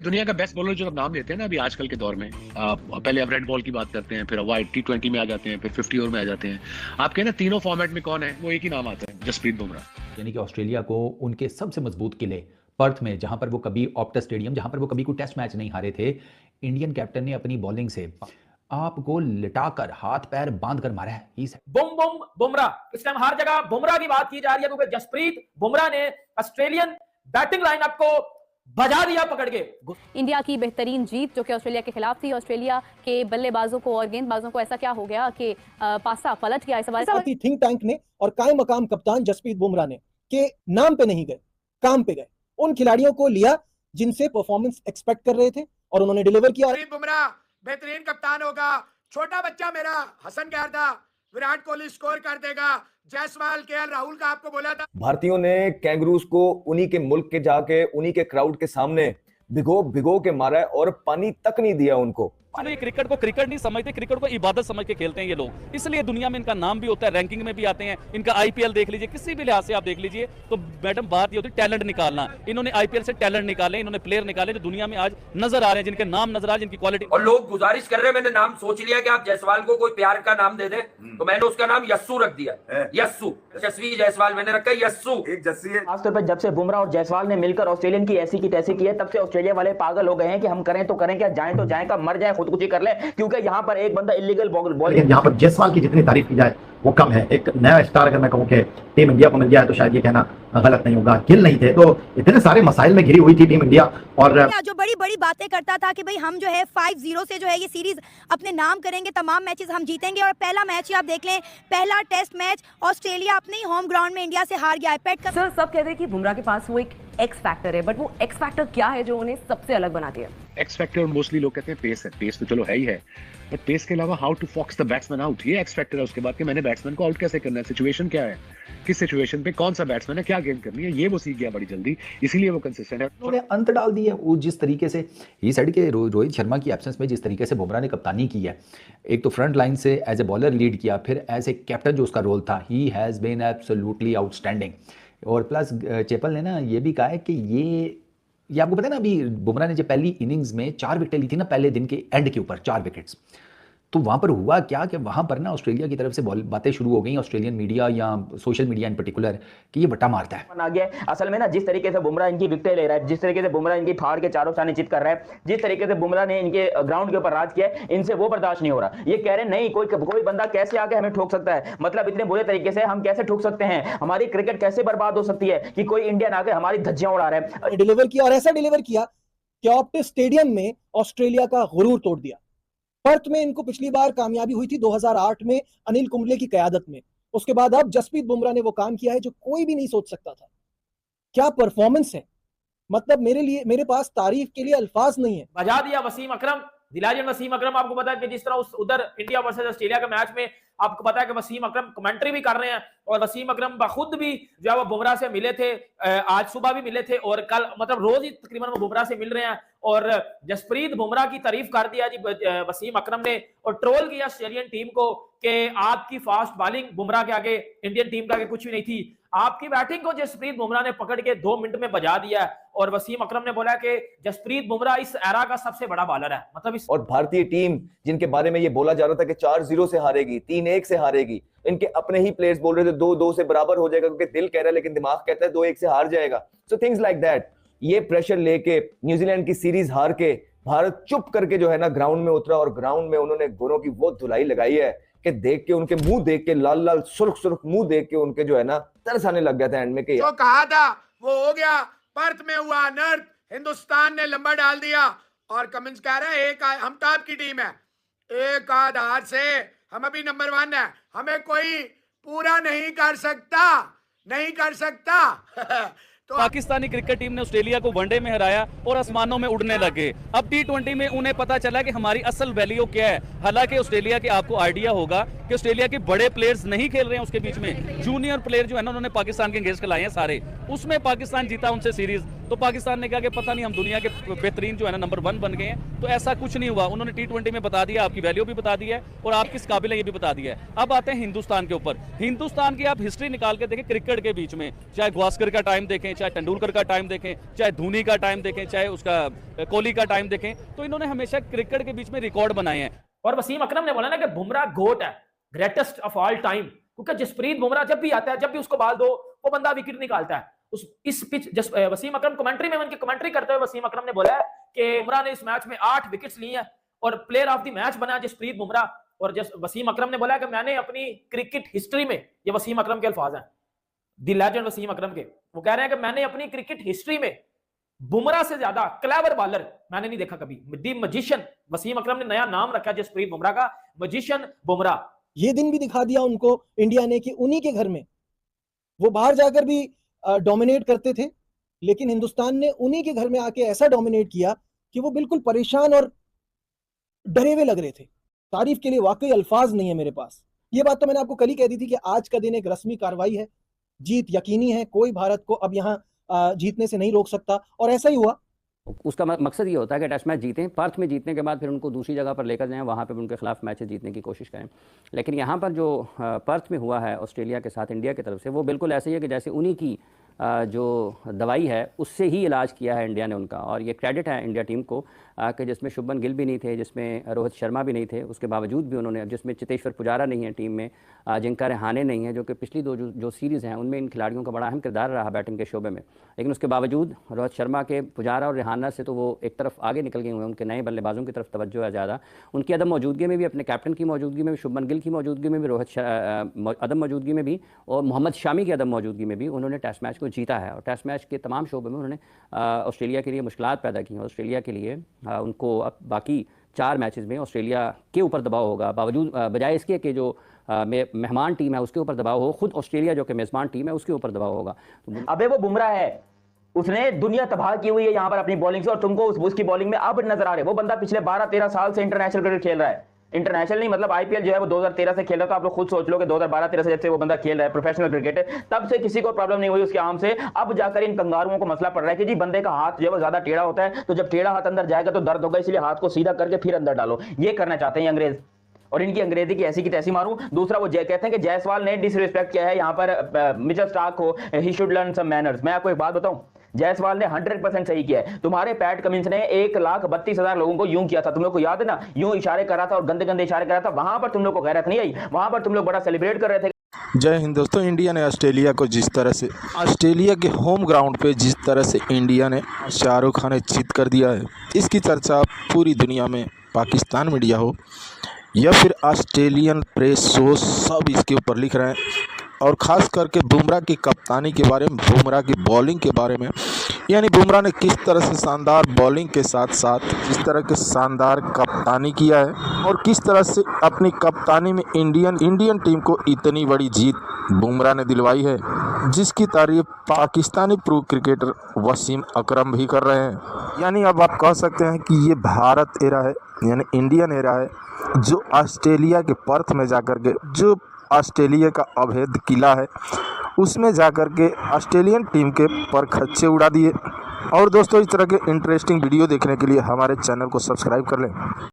दुनिया का best bowler जो आप नाम लेते हैं ना अभी आजकल के दौर में, पहले आप रेड बॉल की बात करते हैं, फिर वाइड T20 में आ जाते हैं, फिर 50 ओवर में आ जाते हैं। आपके ना तीनों फॉर्मेट में कौन है, वो एक ही नाम आता है, जसप्रीत बुमराह। यानी कि ऑस्ट्रेलिया को उनके सबसे मजबूत किले पर्थ में, जहां पर वो कभी ऑप्टस स्टेडियम, जहां पर वो कभी कोई टेस्ट मैच नहीं हारे थे, इंडियन कैप्टन ने अपनी बॉलिंग से आपको लिटाकर हाथ पैर बांध कर मारा है। बुम बुम बुमराह। इस टाइम हर जगह बुमराह की बात की जा रही है क्योंकि जसप्रीत बुमराह ने ऑस्ट्रेलियन बैटिंग लाइनअप को बजा दिया पकड़ के। इंडिया की बेहतरीन जीत जो कि ऑस्ट्रेलिया के खिलाफ थी, ऑस्ट्रेलिया के बल्लेबाजों को और गेंदबाजों को ऐसा क्या हो गया कि पासा पलट गया। इस सवाल थिंक टैंक ने और कायम मकाम कप्तान जसप्रीत बुमराह ने के नाम पे नहीं गए, काम पे गए। उन खिलाड़ियों को लिया जिनसे परफॉर्मेंस एक्सपेक्ट कर रहे थे और उन्होंने डिलीवर किया। बुमराह बेहतरीन कप्तान होगा। छोटा बच्चा मेरा हसन कह रहा था विराट कोहली स्कोर कर देगा, जायसवाल, केएल राहुल का आपको बोला था। भारतीयों ने कैंगरूज को उन्हीं के मुल्क के जाके उन्हीं के क्राउड के सामने भिगो भिगो के मारा है और पानी तक नहीं दिया उनको। ये क्रिकेट को क्रिकेट नहीं समझते, क्रिकेट को इबादत समझ के खेलते हैं ये लोग, इसलिए दुनिया में इनका नाम भी होता है, रैंकिंग में भी आते हैं। इनका आईपीएल देख लीजिए, किसी भी लिहाज से आप देख लीजिए, तो मैडम बात ये होती है टैलेंट निकालना। इन्होंने आईपीएल से टैलेंट निकाले, इन्होंने प्लेयर निकाले जो दुनिया में आज नजर आ रहे हैं, जिनके नाम नजर आ रहे हैं, जिनकी क्वालिटी। और लोग गुजारिश कर रहे हैं, मैंने नाम सोच लिया कि आप जायसवाल को कोई प्यार का नाम दे दे, तो मैंने उसका नाम यस्सू रख दिया। यस्सू, यशस्वी जायसवाल मैंने रखा यस्सू। एक जस्सी है। खासतौर पर जब से बुमराह और जायसवाल ने मिलकर ऑस्ट्रेलियन की ऐसी की तैसी की है, तब से ऑस्ट्रेलिया वाले पागल हो गए हैं कि हम करें तो करें क्या, जाएं तो जाएं का, मर जाए खुदकुशी कर ले, क्योंकि यहाँ पर एक बंदा इलीगल बॉलिंग। यहाँ पर जायसवाल की जितनी तारीफ की जाए वो कम है। एक नया स्टार अगर मैं कहूँ कि टीम इंडिया को मिल गया है तो शायद ये कहना गलत नहीं होगा। गिल नहीं थे तो इतने सारे मसाइल में घिरी हुई थी टीम इंडिया। और जो बड़ी बड़ी बातें करता था कि भाई हम जो है 5-0 से जो है ये सीरीज अपने नाम करेंगे, तमाम मैचेस हम जीतेंगे। और पहला मैच ही आप देख लें, पहला टेस्ट मैच ऑस्ट्रेलिया अपने ही होम ग्राउंड में इंडिया से हार गया है। सर सब कहते हैं कि बुमराह के पास वो एक एक्स फैक्टर है, बट वो एक्स फैक्टर क्या है जो उन्हें सबसे अलग बनाती है? एक्स फैक्टर मोस्टली लोग कहते हैं पेस है, पेस तो चलो है ही है, बट पेस के अलावा how to fox the batsman out, ये एक्स फैक्टर है। उसके बाद कि मैंने बैट्समैन को आउट कैसे करना है, सिचुएशन क्या है, किस सिचुएशन पे कौन सा बैट्समैन है, क्या गेंद करनी है, ये वो सीख गया बड़ी जल्दी, इसीलिए वो कंसिस्टेंट है। उन्होंने अंत डाल दी है वो जिस तरीके से ही साइड के रोहित शर्मा की एब्सेंस में जिस तरीके से बुमराह ने कप्तानी की है, एक तो फ्रंट लाइन से एज ए बॉलर लीड किया, फिर एज ए कैप्टन जो उसका रोल था, he has been absolutely outstanding. और प्लस चेपल ने ना ये भी कहा है कि ये आपको पता है ना, अभी बुमराह ने जब पहली इनिंग्स में 4 विकेटें ली थी ना, पहले दिन के एंड के ऊपर 4 विकेट्स, तो वहां पर हुआ क्या कि वहां पर ना ऑस्ट्रेलिया की तरफ से बातें शुरू हो गई, ऑस्ट्रेलियन मीडिया या सोशल मीडिया इन पर्टिकुलर, कि ये बट्टा मारता है। आ गया असल में ना, जिस तरीके से बुमराह इनकी विकेटें ले रहा है, जिस तरीके से बुमराह इनकी फाड़ के चारों साने चित कर रहा है, जिस तरीके से बुमराह ने इनके ग्राउंड के ऊपर राज किया है, इनसे वो बर्दाश्त नहीं हो रहा। ये कह रहे नहीं कोई बंदा कैसे आके हमें ठोक सकता है, मतलब इतने बुरे तरीके से हम कैसे ठोक सकते हैं, हमारी क्रिकेट कैसे बर्बाद हो सकती है कि कोई इंडियन आके हमारी धज्जियां उड़ा रहे हैं। डिलीवर किया और ऐसा डिलीवर किया कि ऑप्टिस स्टेडियम में ऑस्ट्रेलिया का गुरूर तोड़ दिया। पर्थ में इनको पिछली बार कामयाबी हुई थी 2008 में अनिल कुंबले की कयादत में। उसके बाद अब जसप्रीत बुमराह ने वो काम किया है जो कोई भी नहीं सोच सकता था। क्या परफॉर्मेंस है, मतलब मेरे पास तारीफ के लिए अल्फाज नहीं है। बजा दिया वसीम अकरम, दिलाजन वसीम अकरम। आपको पता है कि जिस तरह उधर इंडिया वर्सेस ऑस्ट्रेलिया के मैच में आपको पता है कि वसीम अकरम कमेंट्री भी कर रहे हैं, और वसीम अकरम खुद भी जो है वो बुमराह से मिले थे, आज सुबह भी मिले थे और कल, मतलब रोज ही तकरीबन वो बुमराह से मिल रहे हैं। और जसप्रीत बुमराह की तारीफ कर दिया जी वसीम अकरम ने, और ट्रोल किया ऑस्ट्रेलियन टीम को कि आपकी फास्ट बॉलिंग बुमराह के आगे, इंडियन टीम के आगे कुछ भी नहीं थी। आपकी बैटिंग को जसप्रीत बुमराह ने पकड़ के 2 मिनट में बजा दिया। और वसीम अकरम ने बोला कि जसप्रीत बुमराह इस एरा का सबसे बड़ा बॉलर है, मतलब इस। और भारतीय टीम जिनके बारे में ये बोला जा रहा था कि 4-0 से हारेगी, 3-1 से हारेगी, इनके अपने ही प्लेयर्स बोल रहे थे 2-2 से बराबर हो जाएगा, क्योंकि दिल कह रहा है लेकिन दिमाग कहता है 2-1 से हार जाएगा। So things like that. ये प्रेशर लेके न्यूजीलैंड की सीरीज हार के भारत चुप करके जो है ना ग्राउंड में उतरा, और ग्राउंड में उन्होंने गोरों की वो धुलाई लगाई है कि देख के उनके मुंह देख के, लाल लाल सुर्ख सुर्ख मुंह देख के उनके जो है ना तरस आने लग गया था एंड में कि जो कहा था वो हो गया। पर्थ में हुआ अनर्थ, हिंदुस्तान ने लंबा डाल दिया। और कमिंस कह रहे हैं हम टॉप की टीम है, एक आधार से हम अभी नंबर 1 है, हमें कोई पूरा नहीं कर सकता तो पाकिस्तानी क्रिकेट टीम ने ऑस्ट्रेलिया को वनडे में हराया और आसमानों में उड़ने लगे। अब T20 में उन्हें पता चला कि हमारी असल वैल्यू क्या है। हालांकि ऑस्ट्रेलिया के आपको आइडिया होगा कि ऑस्ट्रेलिया के बड़े प्लेयर्स नहीं खेल रहे हैं, उसके बीच में जूनियर प्लेयर जो है ना उन्होंने पाकिस्तान के अगेंस्ट खिलाए हैं सारे, उसमें पाकिस्तान जीता उनसे सीरीज। तो पाकिस्तान ने कहा कि पता नहीं हम दुनिया के बेहतरीन जो है ना नंबर 1 बन गए हैं, तो ऐसा कुछ नहीं हुआ। उन्होंने T20 में बता दिया, आपकी वैल्यू भी बता दी है और आप किस काबिल है ये भी बता दिया है। अब आते हैं हिंदुस्तान के ऊपर। हिंदुस्तान की आप हिस्ट्री निकाल के देखें क्रिकेट के बीच में, चाहे गावस्कर का टाइम देखें, चाहे तेंदुलकर का टाइम देखें, चाहे धोनी का टाइम देखें, चाहे उसका कोहली का टाइम देखें, तो इन्होंने हमेशा क्रिकेट के बीच में रिकॉर्ड बनाए हैं। और वसीम अकरम ने बोला ना कि बुमराह गोट है, ग्रेटेस्ट ऑफ ऑल टाइम, क्योंकि जसप्रीत बुमराह जब भी आता है, जब भी उसको बाल दो, वो बंदा विकेट निकालता है। इस पिच वसीम अकरम कमेंट्री में, उनकी कमेंट्री करते हुए वसीम अकरम ने बोला है कि बुमराह ने इस मैच में 8 विकेट्स ली हैं और प्लेयर ऑफ द मैच बना जसप्रीत बुमराह। और वसीम अकरम ने बोला कि मैंने अपनी क्रिकेट हिस्ट्री में, ये वसीम अकरम के अल्फाज हैं, द लेजेंड वसीम अकरम के, वो कह रहे हैं कि मैंने अपनी क्रिकेट हिस्ट्री में बुमराह से ज्यादा क्लेवर बॉलर मैंने नहीं देखा कभी। दी मजिशियन, वसीम अकरम ने नया नाम रखा जसप्रीत बुमराह का, मजिशियन बुमराह। ये दिन भी दिखा दिया उनको इंडिया ने कि उन्हीं के घर में वो बाहर जाकर भी डोमिनेट करते थे, लेकिन हिंदुस्तान ने उन्हीं के घर में आके ऐसा डोमिनेट किया कि वो बिल्कुल परेशान और डरे हुए लग रहे थे। तारीफ के लिए वाकई अल्फाज नहीं है मेरे पास। ये बात तो मैंने आपको कल ही कह दी थी कि आज का दिन एक रस्मी कार्रवाई है, जीत यकीनी है, कोई भारत को अब यहाँ जीतने से नहीं रोक सकता, और ऐसा ही हुआ। उसका मकसद ये होता है कि टेस्ट मैच जीतें, पर्थ में जीतने के बाद फिर उनको दूसरी जगह पर लेकर जाएं, वहाँ पे उनके खिलाफ मैचेस जीतने की कोशिश करें। लेकिन यहाँ पर जो पर्थ में हुआ है ऑस्ट्रेलिया के साथ इंडिया की तरफ से, वो बिल्कुल ऐसे ही है कि जैसे उन्हीं की जो दवाई है उससे ही इलाज किया है इंडिया ने उनका। और ये क्रेडिट है इंडिया टीम को कि जिसमें शुभमन गिल भी नहीं थे, जिसमें रोहित शर्मा भी नहीं थे, उसके बावजूद भी उन्होंने, जिसमें चेतेश्वर पुजारा नहीं है टीम में, अजिंक्य रहाणे नहीं है, जो कि पिछली दो जो सीरीज़ हैं उनमें इन खिलाड़ियों का बड़ा अहम किरदार रहा बैटिंग के शोबे में। लेकिन उसके बावजूद रोहित शर्मा के, पुजारा और रहाना से तो वो एक तरफ आगे निकल गए हुए हैं, उनके नए बल्लेबाजों की तरफ तवज्जो है ज़्यादा। उनकी अदम मौजूदगी में भी, अपने कैप्टन की मौजूदगी में भी, शुभमन गिल की मौजूदगी में भी, अदम मौजूदगी में भी, और मोहम्मद शामी की अदम मौजूदगी में भी उन्होंने टेस्ट मैच को जीता है। और टेस्ट मैच के तमाम शोबे में उन्होंने ऑस्ट्रेलिया के लिए मुश्किलात पैदा की हैं। ऑस्ट्रेलिया के लिए उनको अब बाकी 4 मैचेस में ऑस्ट्रेलिया के ऊपर दबाव होगा, बावजूद बजाय इसके कि जो मेहमान टीम है उसके ऊपर दबाव हो, खुद ऑस्ट्रेलिया जो कि मेज़बान टीम है उसके ऊपर दबाव होगा। अबे वो बुमराह है, उसने दुनिया तबाह की हुई है यहाँ पर अपनी बॉलिंग से, और तुमको उसकी बॉलिंग में अब नजर आ रहे। वो बंदा पिछले 12-13 साल से इंटरनेशनल क्रिकेट खेल रहा है। इंटरनेशनल नहीं, मतलब आईपीएल जो है वो 2013 से खेल रहा था। आप लोग खुद सोच लो कि 2012-13 से जब से वो बंदा खेल रहा है प्रोफेशनल क्रिकेट, तब से किसी को प्रॉब्लम नहीं हुई उसके आर्म से। अब जाकर इन कंगारुओं को मसला पड़ रहा है कि जी बंदे का हाथ जो है वो ज्यादा टेढ़ा होता है, तो जब टेढ़ा हाथ अंदर जाएगा तो दर्द होगा, इसलिए हाथ को सीधा करके फिर अंदर डालो। ये करना चाहते हैं अंग्रेज, और इनकी अंग्रेजी की ऐसी मारूं। दूसरा वो कहते हैं कि जायसवाल ने डिसरिस्पेक्ट किया है यहाँ पर मिचेल स्टार्क को, he should learn some manners. मैं आपको एक बात बताऊं, जायसवाल ने 100% सही किया है। तुम्हारे पैट कमिंस ने 1,32,000 लोगों को यूं किया था, तुम लोग को याद है ना, यूं इशारे कर रहा था और गंदे गंदे इशारे कर रहा था। वहां पर तुम लोग को गैरत नहीं आई, वहां पर तुम लोग बड़ा सेलिब्रेट कर रहे थे। जय हिंद दोस्तों। इंडिया ने ऑस्ट्रेलिया को जिस तरह से, ऑस्ट्रेलिया के होम ग्राउंड पे जिस तरह से इंडिया ने शाहरुख खान चित कर दिया है, इसकी चर्चा पूरी दुनिया में, पाकिस्तान मीडिया हो या फिर ऑस्ट्रेलियन प्रेस शो, सब इसके ऊपर लिख रहे हैं। और ख़ास करके बुमराह की कप्तानी के बारे में, बुमराह की बॉलिंग के बारे में, यानी बुमराह ने किस तरह से शानदार बॉलिंग के साथ साथ जिस तरह के शानदार कप्तानी किया है, और किस तरह से अपनी कप्तानी में इंडियन टीम को इतनी बड़ी जीत बुमराह ने दिलवाई है, जिसकी तारीफ पाकिस्तानी प्रो क्रिकेटर वसीम अकरम भी कर रहे हैं। यानी अब आप कह सकते हैं कि ये भारत एरा है, यानी इंडियन एरा है, जो ऑस्ट्रेलिया के पर्थ में जाकर के, जो ऑस्ट्रेलिया का अभेद किला है, उसमें जाकर के ऑस्ट्रेलियन टीम के पर खच्चे उड़ा दिए। और दोस्तों, इस तरह के इंटरेस्टिंग वीडियो देखने के लिए हमारे चैनल को सब्सक्राइब कर लें।